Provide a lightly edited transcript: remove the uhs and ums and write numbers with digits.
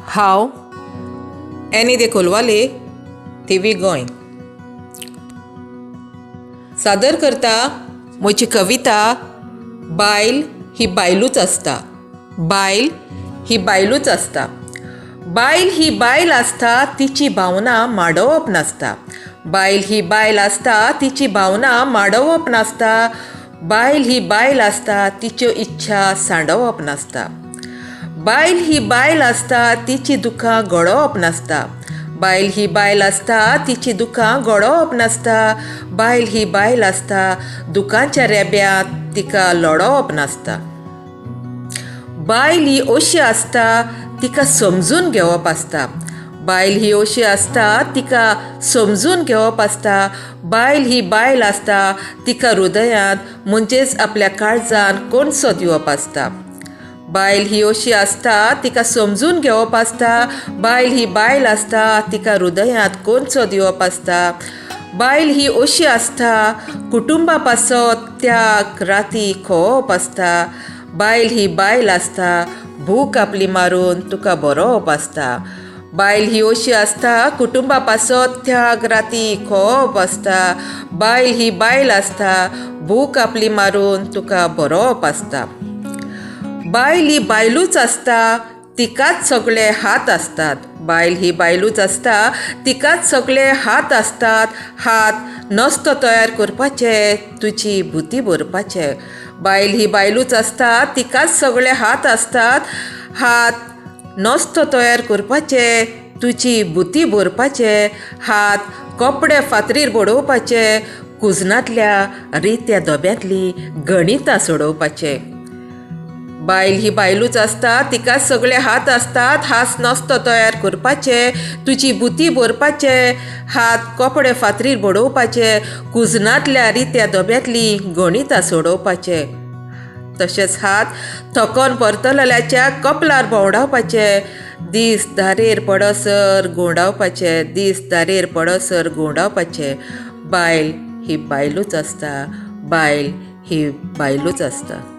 हांव एनी दे कोलवाले TV गोंय सादर करता म्हजी कविता बायल ही बायलूच आसता. बायल ही बायलूच आसता. बायल ही बायल आसता तिची भावना माडोवप नासता. बायल ही बायल आसता तिची भावना माडोवप नासता. बायल ही बायल आसता तिच्यो इच्छा सांडोवप नासता. बायल ही बायल आसता तिची दुखां घडोवप नासता. बायल ही बायल आसता तिची दुखां घडोवप नासता. बायल ही बायल आसता दुखांच्या रेब्यांत तिका लडोवप नासता. बायल ही अशी आसता तिका समजून घेवप आसता. बायल ही अशी आसता तिका समजून घेवप आसता. बायल ही बायल आसता तिका हृदयांत म्हणजेच आपल्या काळजान कोणसो दिवप आसता. बायल ही अशी आसता तिका समजून घेवप आसता. बायल ही बायल आसता तिका हृदयांत कोणसो दिवप आसता. बायल ही अशी आसता कुटुंबा पासत त्याग राती खोवप आसता. बायल ही बायल आसता भूक आपली मारून तुका बरोवप आसता. बायल ही अशी आसता कुटुंबा पासत त्याग राती खोवप आसता. बायल ही बायल आसता भूक आपली मारून तुका बरोवप आसता. बायल ही बायलूच आसता तिकाच सगळे हात असतात. बायल ही बायलूच आसता तिकाच सगळे हात असतात. हात नस्तो तयार करपाचे तुजी बुद्धी भरपाचे. बायल ही बायलूच आसता तिकाच सगळे हात असतात. हात नस्तो तयार करपाचे तुजी बुद्धी भरपाचे. हात कपडे फातरीर बडोवपाचे. कुजनांतल्या रित्या दोब्यांतली गणितां सोडोवपाचे. बायल ही बायलूच आसता तिकाच सगळे हात असतात. हात नस्तो तयार करपाचे तुजी बुद्धी भरपाचे. हात कपडे फातरीर बडोवपाचे. कुजनांतल्या रित्या दोब्यांतली गणितां सोडोवपाचे. तशेंच हात थकोन परतलेल्याच्या कपलार भोंवडावपाचे. दीस धारेर पडसर गोंडावपाचे. दीस धारेर पडसर गोंडावपाचे. बायल ही बायलूच आसता. बायल ही बायलूच आसता.